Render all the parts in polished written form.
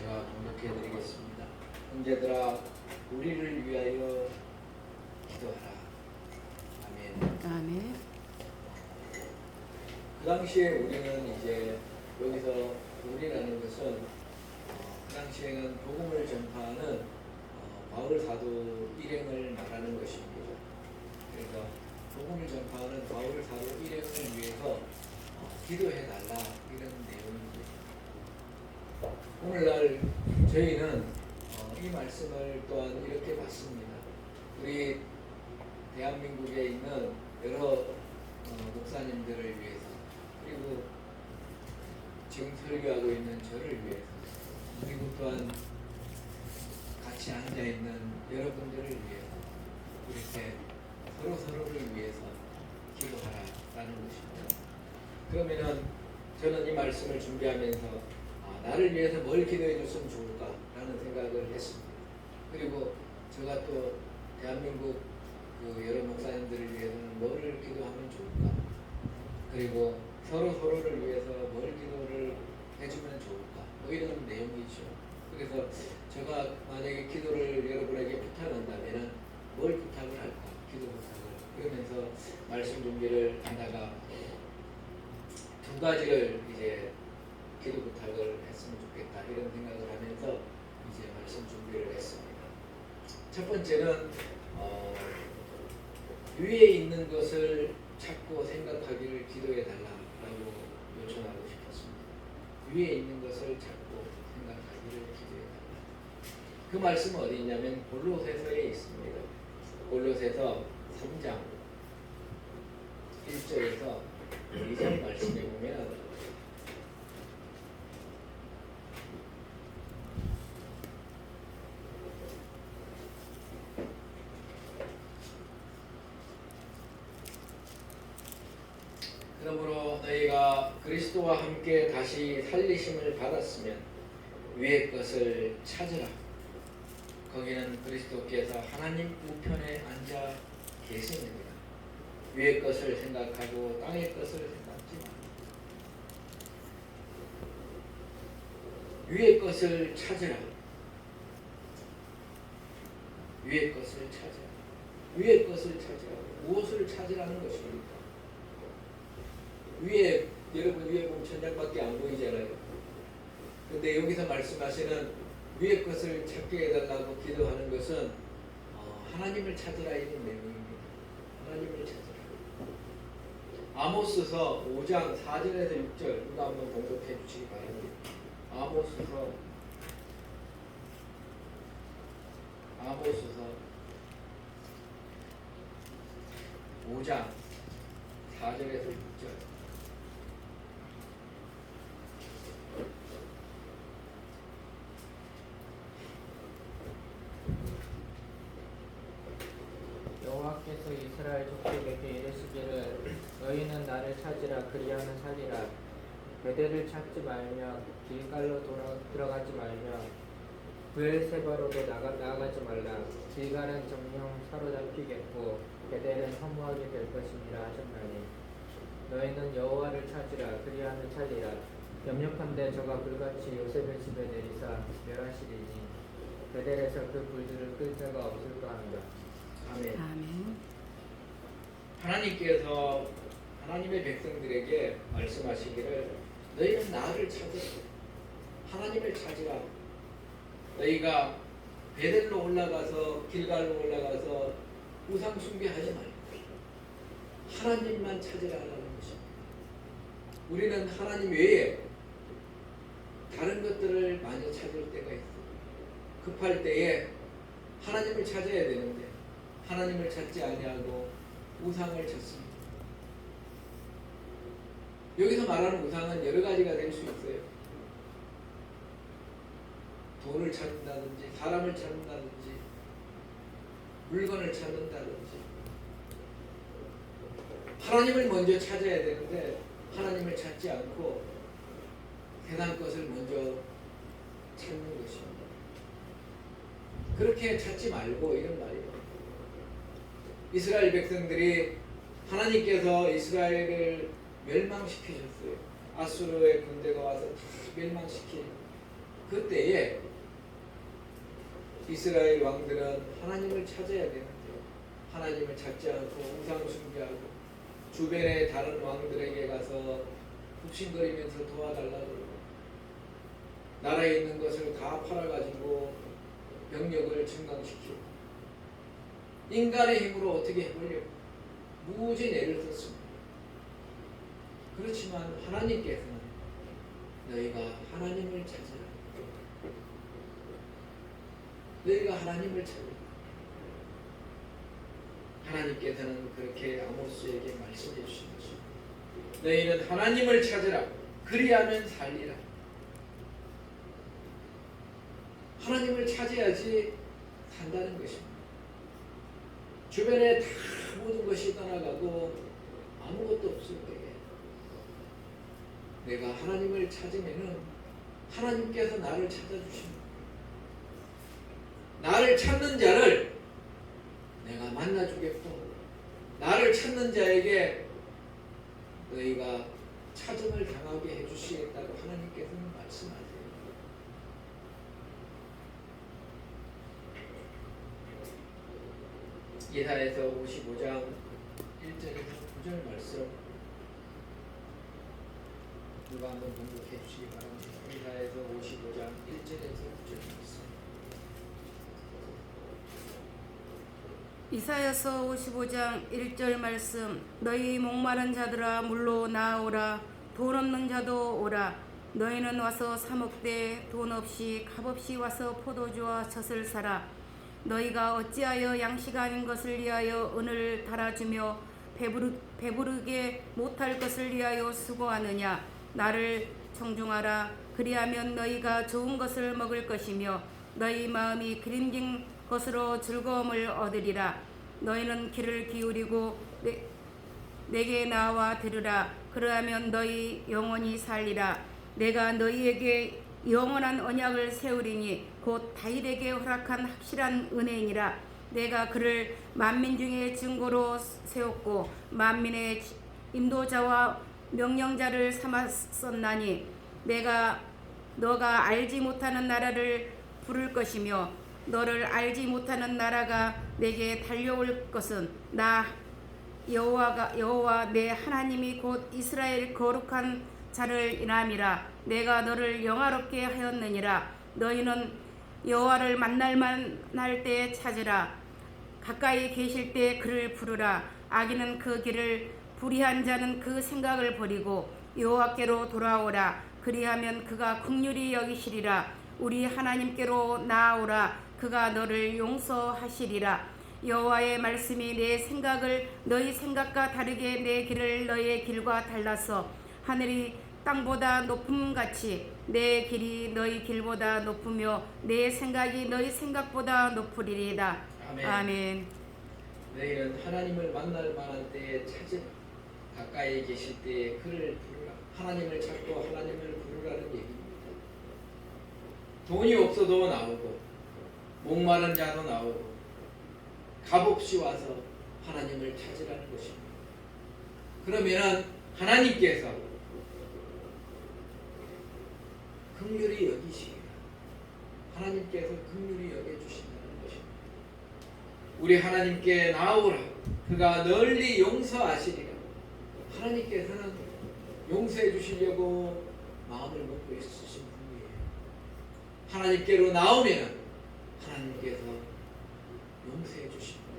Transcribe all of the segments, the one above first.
제가 공독해 드리겠습니다. 형제들아 우리를 위하여 기도하라. 아멘. 아멘. 그 당시에 우리는 이제 여기서 우리라는 것은 그 당시에는 복음을 전파하는 바울 사도 일행을 말하는 것입니다. 그래서 복음을 전파하는 바울 사도 일행을 위해서 기도해 달라 이런 내용입니다. 오늘날 저희는 이 말씀을 또한 이렇게 봤습니다. 우리 대한민국에 있는 여러 목사님들을 위해서, 그리고 지금 설교하고 있는 저를 위해서, 그리고 또한 같이 앉아있는 여러분들을 위해서 이렇게 서로를 위해서 기도하라라는 것입니다. 그러면은 저는 이 말씀을 준비하면서 나를 위해서 뭘 기도해 줬으면 좋을까라는 생각을 했습니다. 그리고 제가 또 대한민국 여러 목사님들을 위해서는 뭐를 기도하면 좋을까, 그리고 서로를 위해서 뭘 기도를 해주면 좋을까, 뭐 이런 내용이죠. 그래서 제가 만약에 기도를 여러분에게 부탁한다면 뭘 부탁을 할까, 기도 부탁을. 그러면서 말씀 준비를 하다가 두 가지를 이제 기도 부탁을 했으면 좋겠다 이런 생각을 하면서 이제 말씀 준비를 했습니다. 첫 번째는 위에 있는 것을 찾고 생각하기를 기도해 달라고 요청하고 싶었습니다. 위에 있는 것을 찾고 생각하기를 기도해 달라. 그 말씀은 어디 있냐면 골로새서에 있습니다. 골로새서 3장 1절에서 2절 말씀에 보면 그러므로 너희가 그리스도와 함께 다시 살리심을 받았으면 위의 것을 찾으라. 거기는 그리스도께서 하나님 우편에 앉아 계십니다. 위의 것을 생각하고 땅의 것을 생각지 마. 위의 것을 찾으라. 위의 것을 찾으라. 위의 것을 찾으라. 무엇을 찾으라는 것입니까? 위에, 여러분 위에 보면 천장밖에 안 보이잖아요. 근데 여기서 말씀하시는 위의 것을 찾게 해달라고 기도하는 것은 하나님을 찾으라 이런 내용입니다. 하나님을 찾으라. 아모스서 5장 4절에서 6절 이거 한번 공독해 주시기 바랍니다. 아모스서 5장 4절에서 6절. 여호와께서 이스라엘 족속에게 이르시기를 너희는 나를 찾으라 그리하면 살리라. 베델을 찾지 말며 길갈로 들어가지 말며 브엘세바로도 나아가지 말라. 길갈은 정령 사로잡히겠고 베델은 허무하게 될 것이니라 하셨나니 너희는 여호와를 찾으라 그리하면 살리라. 염려컨대 저가 불같이 요셉의 집에 내리사 멸하시리니 베델에서 그 불들을 끌 자가 없을까 합니다. 아멘. 아멘. 하나님께서 하나님의 백성들에게 말씀하시기를 너희는 나를 찾으라. 하나님을 찾으라. 너희가 베델로 올라가서 길갈로 올라가서 우상 숭배하지 말고 하나님만 찾으라는 것입니다. 우리는 하나님 외에 다른 것들을 많이 찾을 때가 있어요. 급할 때에 하나님을 찾아야 되는데 하나님을 찾지 아니하고 우상을 찾습니다. 여기서 말하는 우상은 여러 가지가 될 수 있어요. 돈을 찾는다든지 사람을 찾는다든지 물건을 찾는다든지. 하나님을 먼저 찾아야 되는데 하나님을 찾지 않고 세상 것을 먼저 찾는 것입니다. 그렇게 찾지 말고 이런 말이에요. 이스라엘 백성들이 하나님께서 이스라엘을 멸망시키셨어요. 아수르의 군대가 와서 멸망시킨 그때에 이스라엘 왕들은 하나님을 찾아야 되는데 하나님을 찾지 않고 우상 숭배하고 주변의 다른 왕들에게 가서 굽신거리면서 도와달라고 그러고 나라에 있는 것을 다 팔아가지고 병력을 증강시키고 인간의 힘으로 어떻게 해보려고 무지 애를 썼습니다. 그렇지만 하나님께서는 너희가 하나님을 찾으라. 너희가 하나님을 찾으라. 하나님께서는 그렇게 아모스에게 말씀해 주신 것입니다. 너희는 하나님을 찾으라. 그리하면 살리라. 하나님을 찾아야지 산다는 것입니다. 주변에 다 모든 것이 떠나가고 아무것도 없을 때에 내가 하나님을 찾으면은 하나님께서 나를 찾아주십니다. 나를 찾는 자를 내가 만나주겠고 나를 찾는 자에게 너희가 찾음을 당하게 해주시겠다고 하나님께서는 말씀하세요. 이사야서 55장 1절에서 9절 말씀 누가 한번 공독해 주시기 바랍니다. 이사야서 55장 1절에서 9절 말씀. 이사야서 55장 1절 말씀. 너희 목마른 자들아 물로 나오라. 돈 없는 자도 오라. 너희는 와서 사 먹되 돈 없이 값없이 와서 포도주와 젖을 사라. 너희가 어찌하여 양식 아닌 것을 위하여 은을 달아주며 배부르게 못할 것을 위하여 수고하느냐. 나를 청중하라. 그리하면 너희가 좋은 것을 먹을 것이며 너희 마음이 기름진 것으로 즐거움을 얻으리라. 너희는 귀를 기울이고 내게 나와 들으라. 그러하면 너희 영원히 살리라. 내가 너희에게 영원한 언약을 세우리니 곧 다윗에게 허락한 확실한 은혜이니라. 내가 그를 만민 중에 증거로 세웠고 만민의 인도자와 명령자를 삼았었나니 너가 알지 못하는 나라를 부를 것이며 너를 알지 못하는 나라가 내게 달려올 것은 나 여호와 내 하나님이 곧 이스라엘 거룩한 자를 인함이라. 내가 너를 영화롭게 하였느니라. 너희는 여호와를 만날 때 찾으라. 가까이 계실 때 그를 부르라. 악인은 그 길을 불의한 자는 그 생각을 버리고 여호와께로 돌아오라. 그리하면 그가 긍휼히 여기시리라. 우리 하나님께로 나아오라. 그가 너를 용서하시리라. 여호와의 말씀이 내 생각을 너희 생각과 다르게 내 길을 너희의 길과 달라서 하늘이 땅보다 높음같이 내 길이 너희 길보다 높으며 내 생각이 너희 생각보다 높으리이다. 아멘. 아멘. 너희는 하나님을 만날 만한 때에 찾으라. 가까이 계실 때에 그를 부르라. 하나님을 찾고 하나님을 부르라는 얘기입니다. 돈이 없어도 나오고 목마른 자도 나오고 값없이 와서 하나님을 찾으라는 것입니다. 그러면은 하나님께서 긍휼히 여기시리라. 하나님께서 긍휼히 여겨주신다는 것입니다. 우리 하나님께 나오라. 그가 널리 용서하시리라. 하나님께서는 용서해 주시려고 마음을 먹고 있으신 분이에요. 하나님께로 나오면 하나님께서 용서해 주십니다.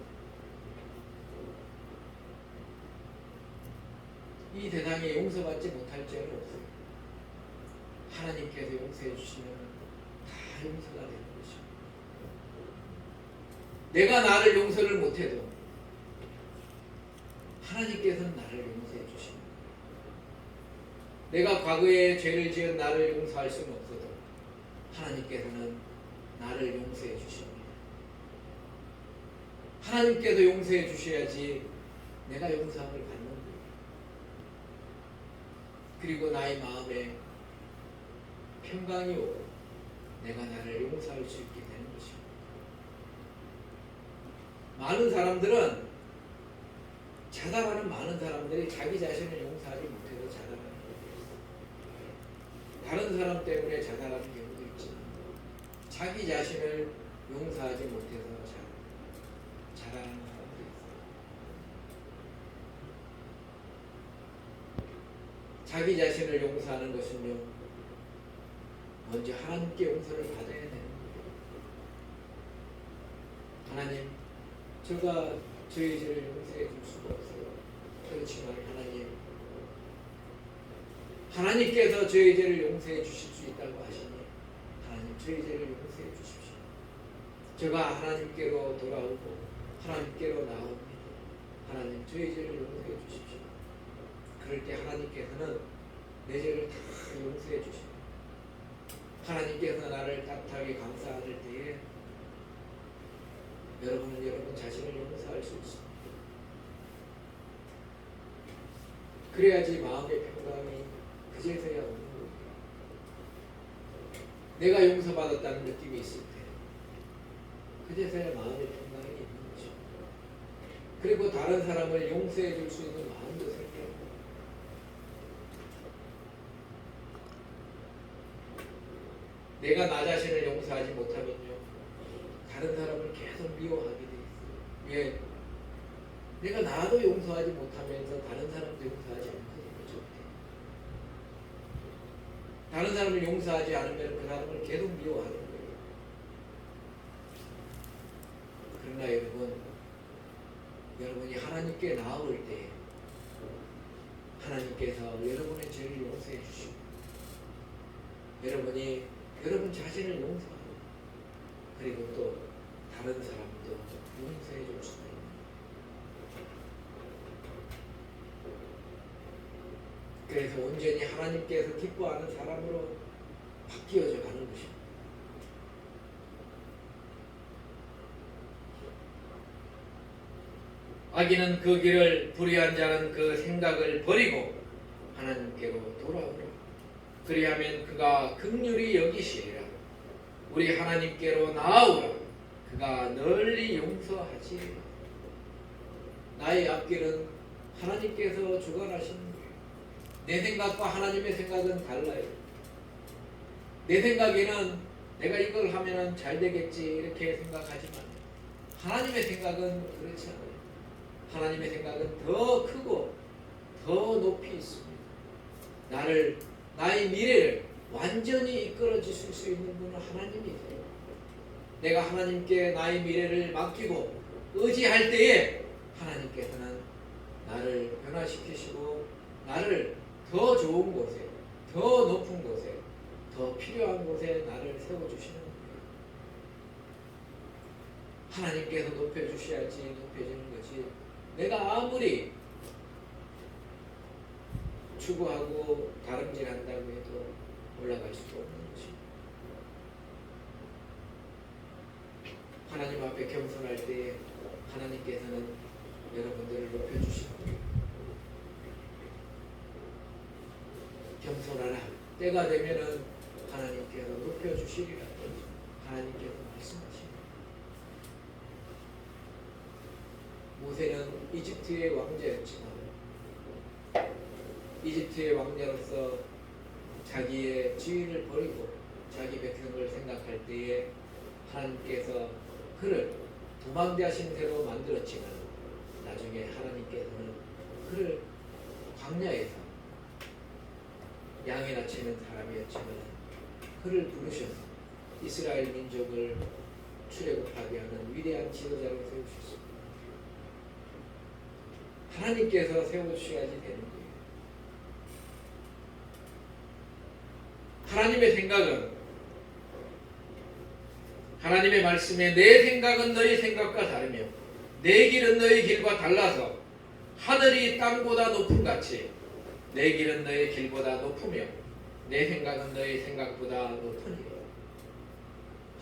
이 세상에 용서받지 못할 죄는 없어요. 하나님께서 용서해 주시면 다 용서가 되는 것입니다. 내가 나를 용서를 못해도 하나님께서는 나를 용서해 주십니다. 내가 과거에 죄를 지은 나를 용서할 수는 없어도 하나님께서는 나를 용서해 주십니다. 하나님께서 용서해 주셔야지 내가 용서함을 받는 거예요. 그리고 나의 마음에 평강이 오고 내가 나를 용서할 수 있게 되는 것입니다. 많은 사람들은 자살하는 많은 사람들이 자기 자신을 용서하지 못해도 자살하는 거예요. 다른 사람 때문에 자살하는 경우도 있지만 자기 자신을 용서하지 못해서 자라는 사람들이 있어요. 자기 자신을 용서하는 것은요, 먼저 하나님께 용서를 받아야 되는 거예요. 하나님, 제가 저희 죄를 용서해 줄 수가 없어요. 그렇지만 하나님께서 저희 죄를 용서해 주실 수 있다고 하시니 하나님, 저희 죄를 용서해 주십시오. 제가 하나님께로 돌아오고 하나님께로 나옵니다. 하나님, 저희 죄를 용서해 주십시오. 그럴 때 하나님께서는 내 죄를 다 용서해 주십니다. 하나님께서 나를 따뜻하게 감싸할 때에 여러분은 여러분 자신을 용서할 수 있습니다. 그래야지 마음의 평강이 그제서야 오는 거예요. 내가 용서받았다는 느낌이 있을 때 그제서야 마음의 평강이 있는 거죠. 그리고 다른 사람을 용서해 줄 수 있는 마음도 생겨요. 내가 나 자신을 용서하지 못하면요, 다른 사람을 계속 미워하게 돼 있어요. 왜? 내가 나도 용서하지 못하면서 다른 사람도 용서하지 않거든요. 절대. 다른 사람을 용서하지 않으면 그 사람을 계속 미워하는 거예요. 그러나 여러분이 하나님께 나아올 때 하나님께서 여러분의 죄를 용서해 주시고 여러분이 여러분 자신을 용서하고 그리고 또 다른 사람도 용서해 줄 수가 있는 거예요. 그래서 온전히 하나님께서 기뻐하는 사람으로 바뀌어져 가는 것입니다. 악인은 그 길을, 불의한 자는 그 생각을 버리고 하나님께로 돌아오라. 그리하면 그가 긍휼히 여기시리라. 우리 하나님께로 나아오라. 그가 널리 용서하시리라. 나의 앞길은 하나님께서 주관하시는 거예요. 내 생각과 하나님의 생각은 달라요. 내 생각에는 내가 이걸 하면 잘 되겠지 이렇게 생각하지만 하나님의 생각은 그렇지 않아요. 하나님의 생각은 더 크고 더 높이 있습니다. 나의 미래를 완전히 이끌어 주실 수 있는 분은 하나님이세요. 내가 하나님께 나의 미래를 맡기고 의지할 때에 하나님께서는 나를 변화시키시고 나를 더 좋은 곳에, 더 높은 곳에, 더 필요한 곳에 나를 세워주시는 거예요. 하나님께서 높여주셔야지 높여지는 거지 내가 아무리 추구하고 다름질한다고 해도 올라갈 수가 없는 것입니다. 하나님 앞에 겸손할 때 하나님께서는 여러분들을 높여주시고 겸손하라. 때가 되면은 하나님께서 높여주시리라. 하나님께서 말씀하십니다. 모세는 이집트의 왕자였지만 이집트의 왕자로서 자기의 지위를 버리고 자기 백성을 생각할 때에 하나님께서 그를 도망자신 대로 만들었지만 나중에 하나님께서는 그를 광야에서 양이나 치는 사람이었지만 그를 부르셔서 이스라엘 민족을 출애굽하게 하는 위대한 지도자로 세우셨습니다. 하나님께서 세워주셔야지 되는 거예요. 하나님의 생각은 하나님의 말씀에 내 생각은 너희 생각과 다르며 내 길은 너희 길과 달라서 하늘이 땅보다 높음 같이 내 길은 너희 길보다 높으며 내 생각은 너희 생각보다 높으니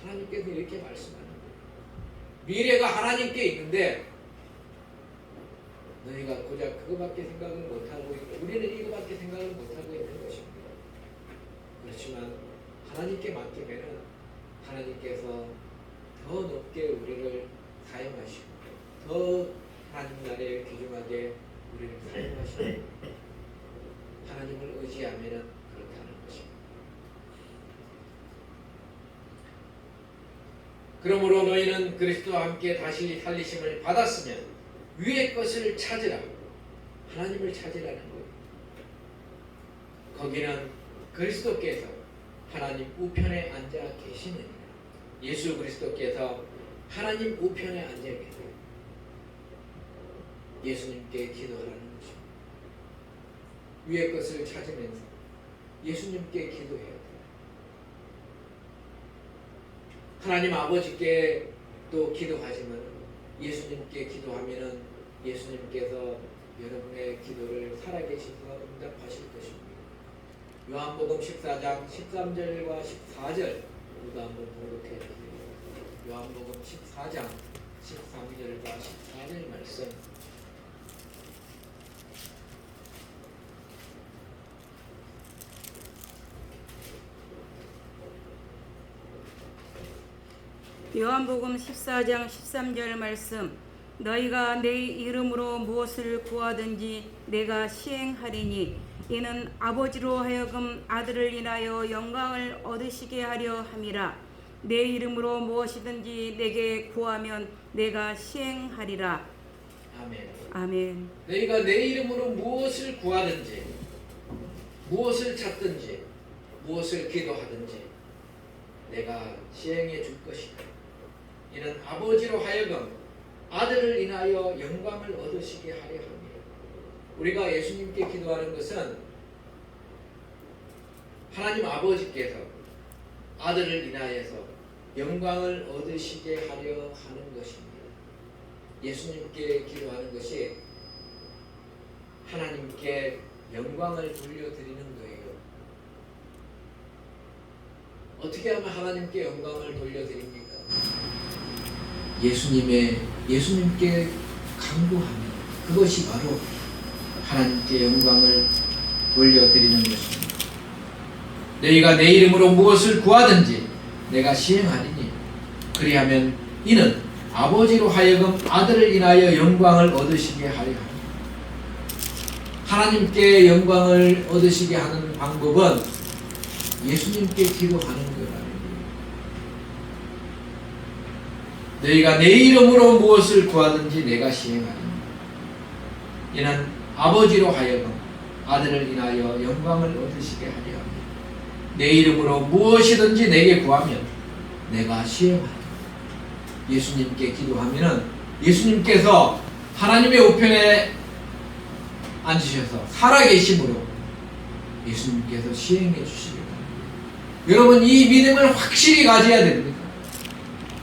하나님께서 이렇게 말씀하는 거예요. 미래가 하나님께 있는데 너희가 고작 그거밖에 생각을 못하고 있고 우리는 이거밖에 생각을 못하고 있는 것입니다. 그렇지만 하나님께 맡기면 하나님께서 더 높게 우리를 사용하시고 더 하나님 나라에 귀중하게 우리를 사용하시고 하나님을 의지하면 그렇다는 것입니다. 그러므로 너희는 그리스도와 함께 다시 살리심을 받았으면 위의 것을 찾으라. 하나님을 찾으라는 거예요. 거기는 그리스도께서 하나님 우편에 앉아 계시느니라. 예수 그리스도께서 하나님 우편에 앉아 계세요. 예수님께 기도하라는 것입니다. 위의 것을 찾으면서 예수님께 기도해야 돼요. 하나님 아버지께 또 기도하지만 예수님께 기도하면은 예수님께서 여러분의 기도를 살아계셔서 응답하실 것입니다. 요한복음 14장 13절과 14절 우리가 한번 봉독해 주세요. 요한복음 14장 13절과 14절 말씀. 요한복음 14장 13절 말씀. 너희가 내 이름으로 무엇을 구하든지 내가 시행하리니 이는 아버지로 하여금 아들을 인하여 영광을 얻으시게 하려 함이라. 내 이름으로 무엇이든지 내게 구하면 내가 시행하리라. 아멘. 아멘. 너희가 내 이름으로 무엇을 구하든지 무엇을 찾든지 무엇을 기도하든지 내가 시행해 줄 것이다. 이는 아버지로 하여금 아들을 인하여 영광을 얻으시게 하려 합니다. 우리가 예수님께 기도하는 것은 하나님 아버지께서 아들을 인하여서 영광을 얻으시게 하려 하는 것입니다. 예수님께 기도하는 것이 하나님께 영광을 돌려드리는 거예요. 어떻게 하면 하나님께 영광을 돌려드립니까? 예수님께 간구하면 그것이 바로 하나님께 영광을 돌려드리는 것입니다. 너희가 내 이름으로 무엇을 구하든지 내가 시행하리니 그리하면 이는 아버지로 하여금 아들을 인하여 영광을 얻으시게 하려 합니다. 하나님께 영광을 얻으시게 하는 방법은 예수님께 기도하는 거라는 거예요. 너희가 내 이름으로 무엇을 구하든지 내가 시행하리니 이는 아버지로 하여금 아들을 인하여 영광을 얻으시게 하려 합니다. 내 이름으로 무엇이든지 내게 구하면 내가 시행하리니 예수님께 기도하면은 예수님께서 하나님의 우편에 앉으셔서 살아계심으로 예수님께서 시행해 주시겠다. 여러분 이 믿음을 확실히 가져야 됩니다.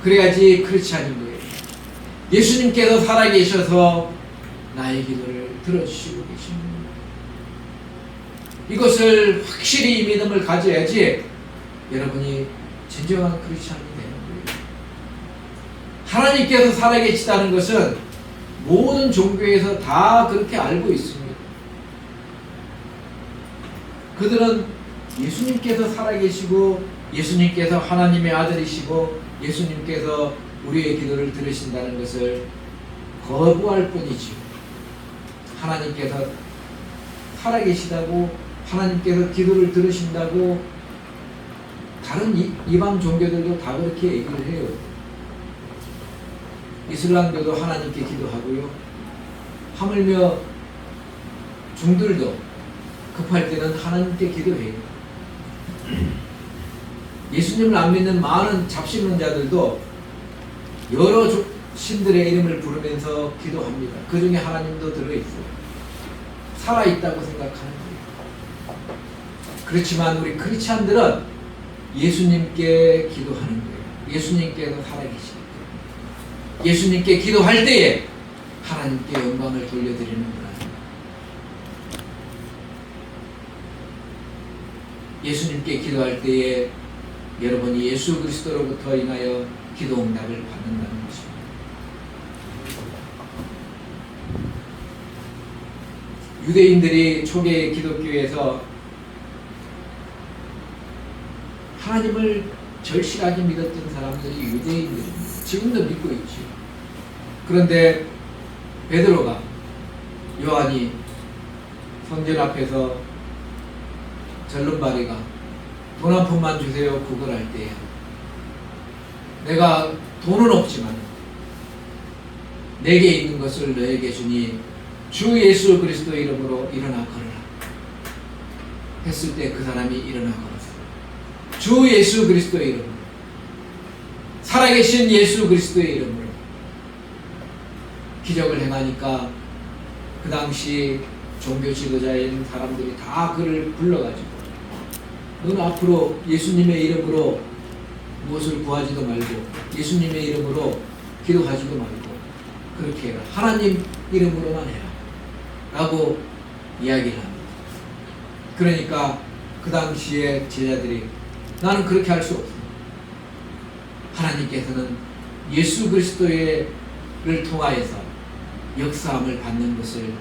그래야지 크리스찬인 거예요. 예수님께서 살아계셔서 나의 기도를 들어주시고 계십니다. 이것을 확실히 이 믿음을 가져야지 여러분이 진정한 크리스찬이 되는 거예요. 하나님께서 살아계시다는 것은 모든 종교에서 다 그렇게 알고 있습니다. 그들은 예수님께서 살아계시고 예수님께서 하나님의 아들이시고 예수님께서 우리의 기도를 들으신다는 것을 거부할 뿐이지 하나님께서 살아계시다고 하나님께서 기도를 들으신다고 다른 이방 종교들도 다 그렇게 얘기를 해요. 이슬람교도 하나님께 기도하고요. 하물며 중들도 급할 때는 하나님께 기도해요. 예수님을 안 믿는 많은 잡신론자들도 여러 신들의 이름을 부르면서 기도합니다. 그 중에 하나님도 들어있고 살아있다고 생각하는 거예요. 그렇지만 우리 크리스찬들은 예수님께 기도하는 거예요. 예수님께서 살아계시기 때문에 예수님께 기도할 때에 하나님께 영광을 돌려드리는 거라. 예수님께 기도할 때에 여러분이 예수 그리스도로부터 인하여 기도 응답을 받는다는 것입니다. 유대인들이 초기의 기독교에서 하나님을 절실하게 믿었던 사람들이 유대인들입니다. 지금도 믿고 있죠. 그런데 베드로가 요한이 성전 앞에서 절름발이가 돈 한 푼만 주세요 구걸할 때에 내가 돈은 없지만 내게 있는 것을 너에게 주니 주 예수 그리스도 이름으로 일어나 걸어라 했을 때 그 사람이 일어나 걸었어요. 주 예수 그리스도의 이름으로, 살아계신 예수 그리스도의 이름으로 기적을 행하니까 그 당시 종교 지도자인 사람들이 다 그를 불러가지고 너는 앞으로 예수님의 이름으로 무엇을 구하지도 말고 예수님의 이름으로 기도하지도 말고 그렇게 해라. 하나님 이름으로만 해라 라고 이야기를 합니다. 그러니까 그 당시에 제자들이 나는 그렇게 할 수 없어. 하나님께서는 예수 그리스도를 통하여서 역사함을 받는 것을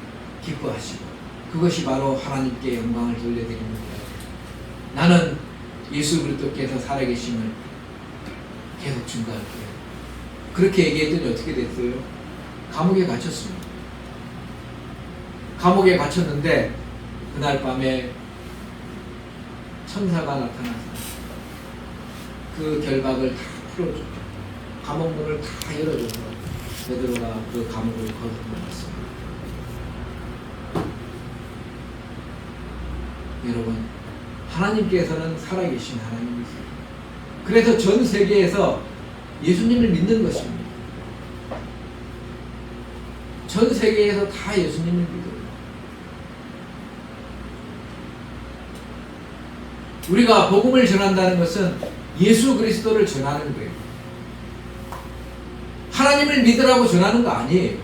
기뻐하시고 그것이 바로 하나님께 영광을 돌려드리는 거예요. 나는 예수 그리스도께서 살아계심을 계속 증거할게요. 그렇게 얘기했더니 어떻게 됐어요? 감옥에 갇혔습니다. 감옥에 갇혔는데 그날 밤에 천사가 나타나서 그 결박을 다 풀어줬죠. 감옥 문을 다 열어줘서 베드로가 그 감옥을 거듭났습니다. 여러분, 하나님께서는 살아계신 하나님이세요. 그래서 전 세계에서 예수님을 믿는 것입니다. 전 세계에서 다 예수님을 믿어요. 우리가 복음을 전한다는 것은 예수 그리스도를 전하는 거예요. 하나님을 믿으라고 전하는 거 아니에요.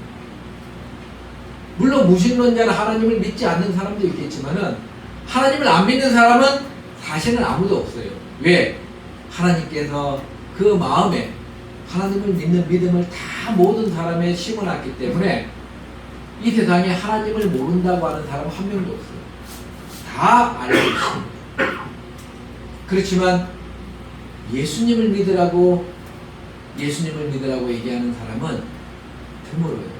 물론 무신론자는 하나님을 믿지 않는 사람도 있겠지만은 하나님을 안 믿는 사람은 사실은 아무도 없어요. 왜? 하나님께서 그 마음에 하나님을 믿는 믿음을 다 모든 사람에 심어놨기 때문에 이 세상에 하나님을 모른다고 하는 사람 한 명도 없어요. 다 알고 있습니다. 그렇지만 예수님을 믿으라고 얘기하는 사람은 드물어요.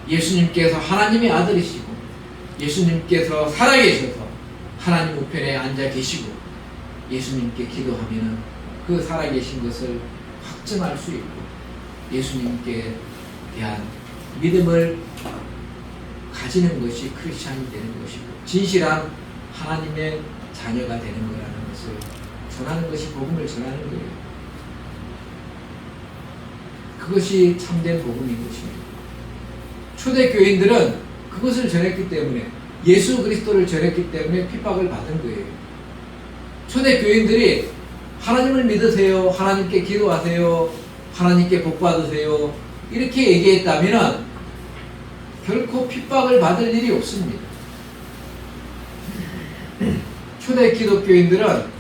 예수님께서 하나님의 아들이시고 예수님께서 살아계셔서 하나님 우편에 앉아 계시고 예수님께 기도하면 그 살아계신 것을 확증할 수 있고 예수님께 대한 믿음을 가지는 것이 크리스찬이 되는 것이고 진실한 하나님의 자녀가 되는 거라는 것을 전하는 것이 복음을 전하는 거예요. 그것이 참된 복음인 것입니다. 초대교인들은 그것을 전했기 때문에 예수 그리스도를 전했기 때문에 핍박을 받은 거예요. 초대교인들이 하나님을 믿으세요, 하나님께 기도하세요, 하나님께 복 받으세요 이렇게 얘기했다면 결코 핍박을 받을 일이 없습니다. 초대 기독교인들은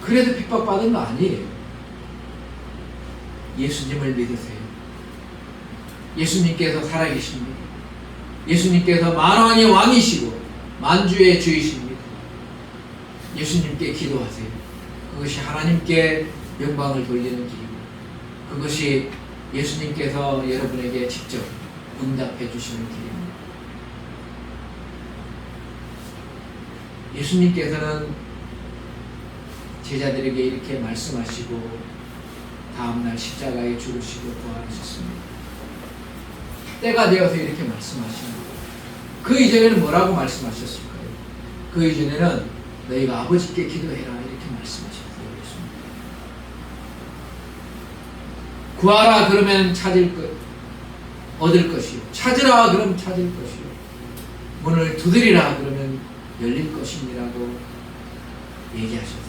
그래도 핍박받은 거 아니에요. 예수님을 믿으세요. 예수님께서 살아계십니다. 예수님께서 만왕의 왕이시고 만주의 주이십니다. 예수님께 기도하세요. 그것이 하나님께 영광을 돌리는 길이고 그것이 예수님께서 여러분에게 직접 응답해 주시는 길입니다. 예수님께서는 제자들에게 이렇게 말씀하시고 다음날 십자가에 죽으시고 부활하셨습니다. 때가 되어서 이렇게 말씀하시는 거예요. 그 이전에는 뭐라고 말씀하셨을까요? 그 이전에는 너희가 아버지께 기도해라 이렇게 말씀하셨어요. 예수님. 구하라 그러면 찾을 것 얻을 것이요 찾으라 그러면 찾을 것이요 문을 두드리라 그러면 열릴 것이니라고 얘기하셨어요.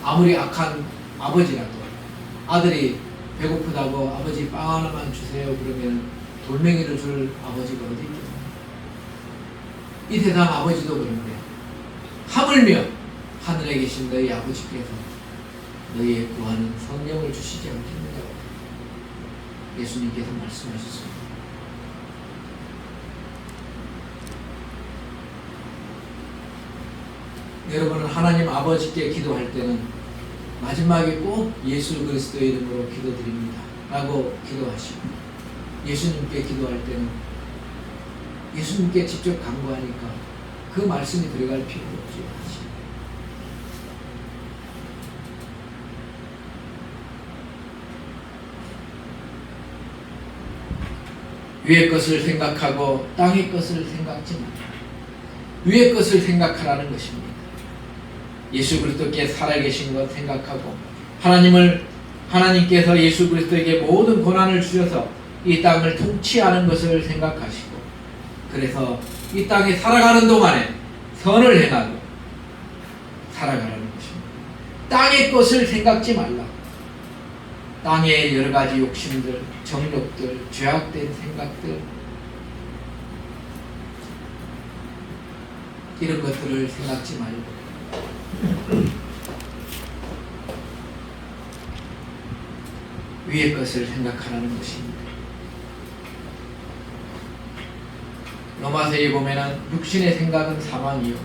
아무리 악한 아버지라도 아들이 배고프다고 아버지 빵 하나만 주세요 그러면 돌멩이를 줄 아버지가 어디 있겠어요? 이 세상 아버지도 그런데 하물며 하늘에 계신 너희 아버지께서 너희의 구하는 성령을 주시지 않겠느냐고 예수님께서 말씀하셨습니다. 여러분은 하나님 아버지께 기도할 때는 마지막에 꼭 예수 그리스도의 이름으로 기도드립니다 라고 기도하시고 예수님께 기도할 때는 예수님께 직접 간구하니까 그 말씀이 들어갈 필요가 없죠. 위의 것을 생각하고 땅의 것을 생각지 말라. 위의 것을 생각하라는 것입니다. 예수 그리스도께 살아계신 것 생각하고 하나님께서 예수 그리스도에게 모든 고난을 주셔서 이 땅을 통치하는 것을 생각하시고, 그래서 이 땅에 살아가는 동안에 선을 행하고 살아가라는 것입니다. 땅의 것을 생각지 말라. 땅의 여러 가지 욕심들, 정욕들, 죄악된 생각들, 이런 것들을 생각지 말고 위의 것을 생각하라는 것입니다. 로마서에 보면은 육신의 생각은 사망이요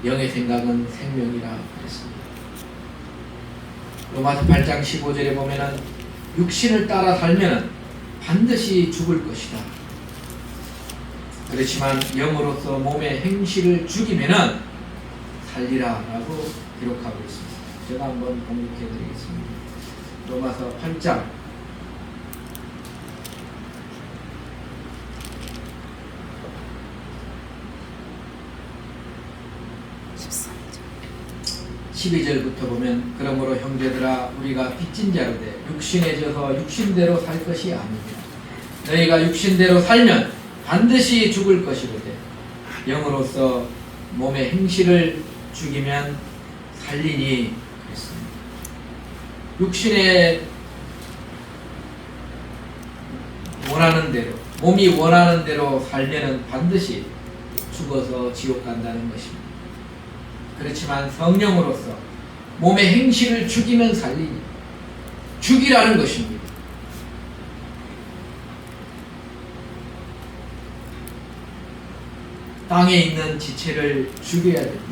영의 생각은 생명이라 그랬습니다. 로마서 8장 15절에 보면은 육신을 따라 살면은 반드시 죽을 것이다. 그렇지만 영으로서 몸의 행실을 죽이면은 살리라라고 기록하고 있습니다. 제가 한번 공독해 드리겠습니다. 로마서 8장 12절부터 보면, 그러므로 형제들아 우리가 빚진 자로 돼 육신에 져서 육신대로 살 것이 아니니라. 너희가 육신대로 살면 반드시 죽을 것이로되 영으로서 몸의 행실을 죽이면 살리니 그랬습니다. 육신에 원하는 대로, 몸이 원하는 대로 살면은 반드시 죽어서 지옥 간다는 것입니다. 그렇지만 성령으로서 몸의 행실을 죽이면 살리니, 죽이라는 것입니다. 땅에 있는 지체를 죽여야 됩니다.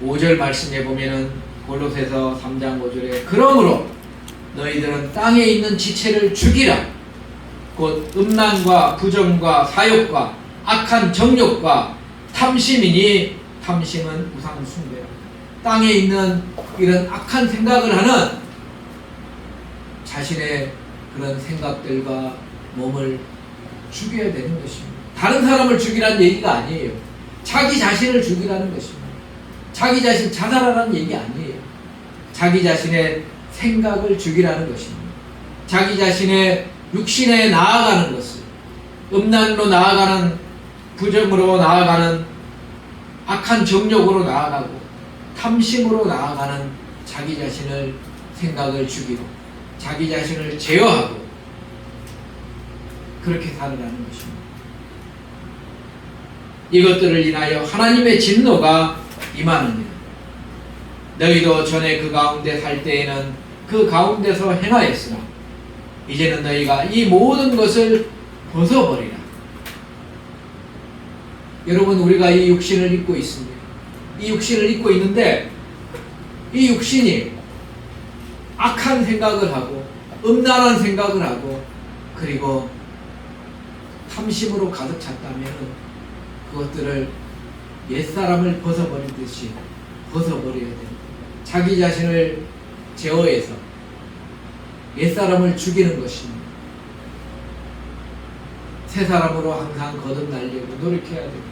오절 말씀에 보면은 골로새서 3장 5절에 그러므로 너희들은 땅에 있는 지체를 죽이라. 곧 음란과 부정과 사욕과 악한 정욕과 탐심이니 탐심은 우상 숭배라. 땅에 있는 이런 악한 생각을 하는 자신의 그런 생각들과 몸을 죽여야 되는 것입니다. 다른 사람을 죽이라는 얘기가 아니에요. 자기 자신을 죽이라는 것입니다. 자기 자신 자살하라는 얘기 아니에요. 자기 자신의 생각을 죽이라는 것입니다. 자기 자신의 육신에 나아가는 것을, 음란으로 나아가는, 부정으로 나아가는, 악한 정욕으로 나아가고 탐심으로 나아가는 자기 자신을, 생각을 죽이고 자기 자신을 제어하고 그렇게 살아가는 것입니다. 이것들을 인하여 하나님의 진노가 임하느니라. 너희도 전에 그 가운데 살 때에는 그 가운데서 행하였으나 이제는 너희가 이 모든 것을 벗어버리라. 여러분, 우리가 이 육신을 입고 있습니다. 이 육신을 입고 있는데 이 육신이 악한 생각을 하고 음란한 생각을 하고 그리고 탐심으로 가득 찼다면 그것들을 옛사람을 벗어버리듯이 벗어버려야 됩니다. 자기 자신을 제어해서 옛사람을 죽이는 것입니다. 새 사람으로 항상 거듭나려고 노력해야 됩니다.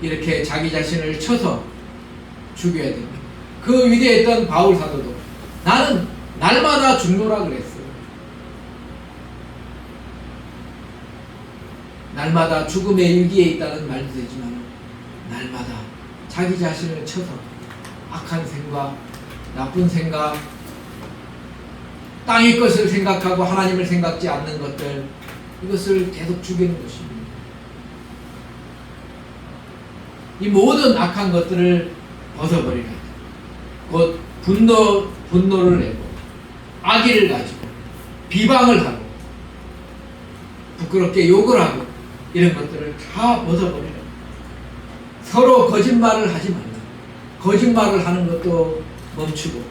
이렇게 자기 자신을 쳐서 죽여야 됩니다. 그 위대했던 바울 사도도 나는 날마다 죽노라 그랬어요. 날마다 죽음의 일기에 있다는 말도 되지만 날마다 자기 자신을 쳐서 악한 생각, 나쁜 생각, 땅의 것을 생각하고 하나님을 생각지 않는 것들, 이것을 계속 죽이는 것입니다. 이 모든 악한 것들을 벗어버리라. 곧 분노를 내고 악의를 가지고 비방을 하고 부끄럽게 욕을 하고 이런 것들을 다 벗어버리라. 서로 거짓말을 하지 말라. 거짓말을 하는 것도 멈추고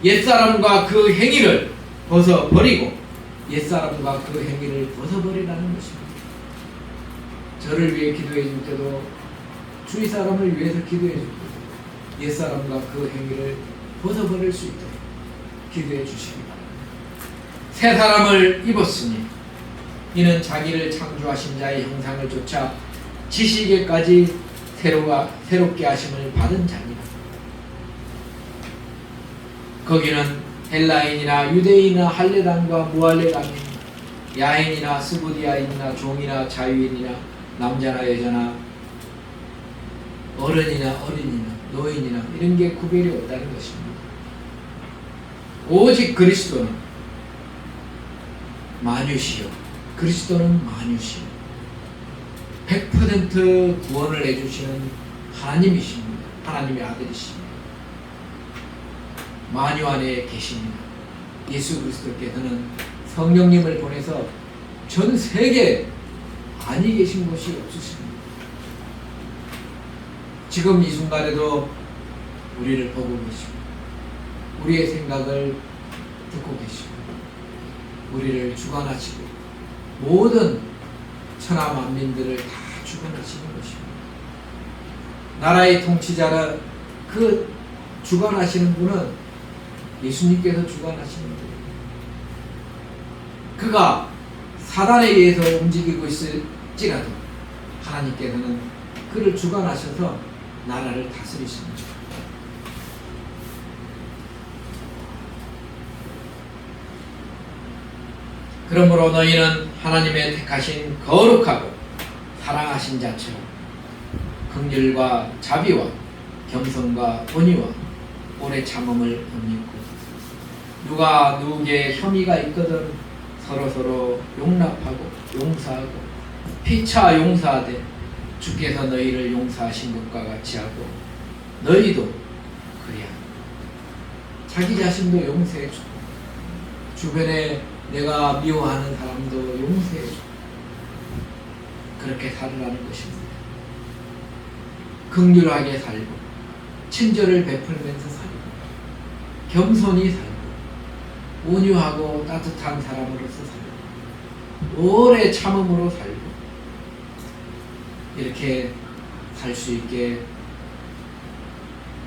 옛사람과 그 행위를 벗어버리고 옛사람과 그 행위를 벗어버리라는 것입니다. 저를 위해 기도해 줄 때도 주위 사람을 위해서 기도해 줄 때도 옛사람과 그 행위를 벗어버릴 수 있도록 기도해 주시기 바랍니다. 새 사람을 입었으니 이는 자기를 창조하신 자의 형상을 좇아 지식에까지 새롭게 하심을 받은 자니라. 거기는 헬라인이나 유대인이나 할례당과 무할례당이나 야인이나 스고디아인이나 종이나 자유인이나 남자나 여자나 어른이나 어린이나 노인이나 이런 게 구별이 없다는 것입니다. 오직 그리스도는 만유시요, 그리스도는 만유시요, 100% 구원을 해주시는 하나님이십니다. 하나님의 아들이십니다. 만유 안에 계십니다. 예수 그리스도께서는 성령님을 보내서 전 세계 아니 계신 곳이 없으십니다. 지금 이 순간에도 우리를 보고 계시고 우리의 생각을 듣고 계시고 우리를 주관하시고 모든 천하 만민들을 다 주관하시는 것입니다. 나라의 통치자는 그 주관하시는 분은 예수님께서 주관하시는 분입니다. 그가 사단에 의해서 움직이고 있을지라도 하나님께서는 그를 주관하셔서 나라를 다스리십니다. 그러므로 너희는 하나님의 택하신 거룩하고 사랑하신 자처럼 긍휼과 자비와 겸손과 온유와 오래 참음을 덧입고 누가 누구에게 혐의가 있거든 서로서로 용납하고 용서하고 피차 용서하되 주께서 너희를 용서하신 것과 같이 하고 너희도 그리하라. 자기 자신도 용서해주고 주변에 내가 미워하는 사람도 용서해주고 그렇게 살으라는 것입니다. 긍휼하게 살고 친절을 베풀면서 살고 겸손히 살고 온유하고 따뜻한 사람으로서 살고 오래 참음으로 살고 이렇게 살 수 있게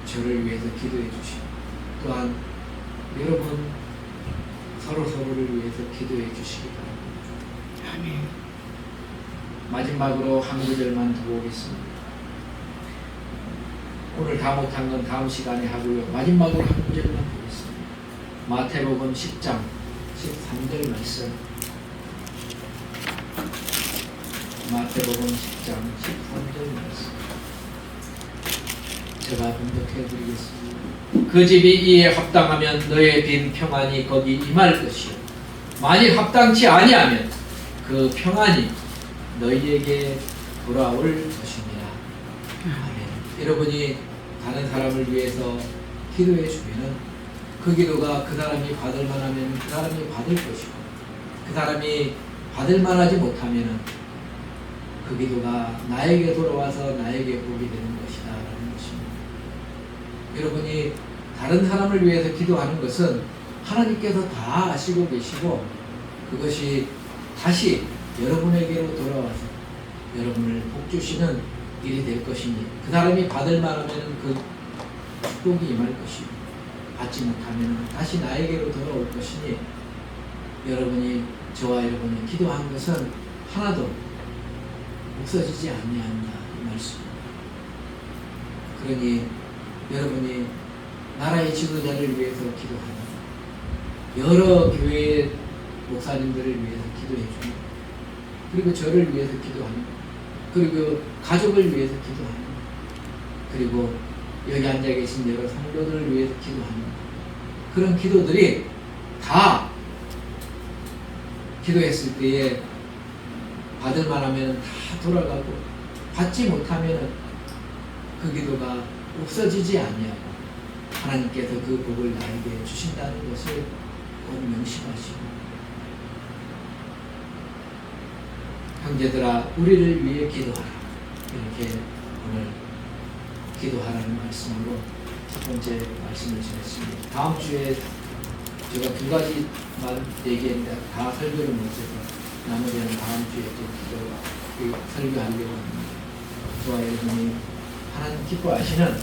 저를 위해서 기도해 주시고 또한 여러분 서로를 위해서 기도해 주시기 바랍니다. 아멘. 마지막으로 한 구절만 더 보겠습니다. 오늘 다 못한 건 다음 시간에 하고요. 마지막으로 한 구절만 보겠습니다. 마태복음 10장 13절 말씀. 마태복음 10장 13절 말씀. 제가 분석해 드리겠습니다. 그 집이 이에 합당하면 너의 빈 평안이 거기 임할 것이요 만일 합당치 아니하면 그 평안이 너희에게 돌아올 것입니다. 아멘. 여러분이 다른 사람을 위해서 기도해 주면은 그 기도가 그 사람이 받을 만하면 그 사람이 받을 것이고 그 사람이 받을 만하지 못하면은 그 기도가 나에게 돌아와서 나에게 복이 되는 것이다 라는 것입니다. 여러분이 다른 사람을 위해서 기도하는 것은 하나님께서 다 아시고 계시고 그것이 다시 여러분에게로 돌아와서 여러분을 복주시는 일이 될 것이니 그 사람이 받을 만하면 그 축복이 임할 것이고 받지 못하면 다시 나에게로 돌아올 것이니 여러분이 저와 여러분이 기도한 것은 하나도 없어지지 아니한다 이 말씀입니다. 그러니 여러분이 나라의 지도자를 위해서 기도하는 여러 교회의 목사님들을 위해서 기도해 주는 그리고 저를 위해서 기도하는 그리고 가족을 위해서 기도하는 그리고 여기 앉아 계신 여러 성도들을 위해서 기도하는 그런 기도들이 다 기도했을 때에 받을 만하면 다 돌아가고 받지 못하면 그 기도가 없어지지 아니하고 하나님께서 그 복을 나에게 주신다는 것을 꼭 명심하시고 형제들아 우리를 위해 기도하라 이렇게 오늘 기도하라는 말씀으로 첫 번째 말씀을 전했습니다. 다음 주에 제가 두 가지만 얘기했는데 다 설교를 못해서 나머지는 다음 주에 또 설교하려고 합니다. 저와 여러분이 하나님 기뻐하시는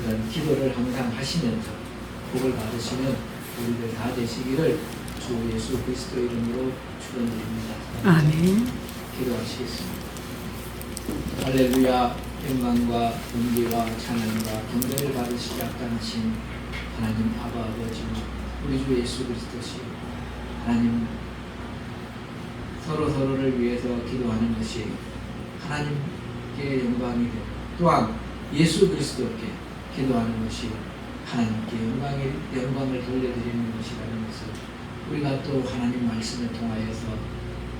그런 기도를 항상 하시면서 복을 받으시는 우리들 다 되시기를 주 예수 그리스도 이름으로 축원드립니다. 아멘. 기도하시겠습니다. 할렐루야. 영광과 존귀와 찬양과 경배를 받으시기 합당하신 하나님 아버지와 우리 주 예수 그리스도시요 하나님, 서로를 위해서 기도하는 것이 하나님께 영광이 되고 또한 예수 그리스도께 기도하는 것이 하나님께 영광을 돌려드리는 것이라는 것을 우리가 또 하나님 말씀을 통하여서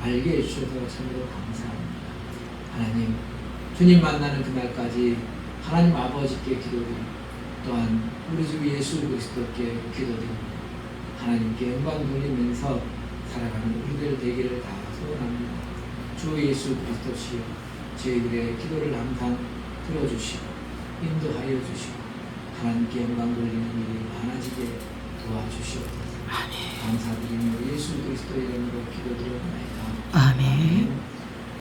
알게 해주셔서 참으로 감사합니다. 하나님, 주님 만나는 그날까지 하나님 아버지께 기도드리고 또한 우리 주 예수 그리스도께 기도드립니다. 하나님께 영광 돌리면서 살아가는 우리들 되기를 다 소원합니다. 주 예수 그리스도시여 저희들의 기도를 항상 들어주시고 인도하여 주시고 하나님께 영광 돌리는 일이 많아지게 도와주시옵소서. 감사드리며 예수 그리스도의 이름으로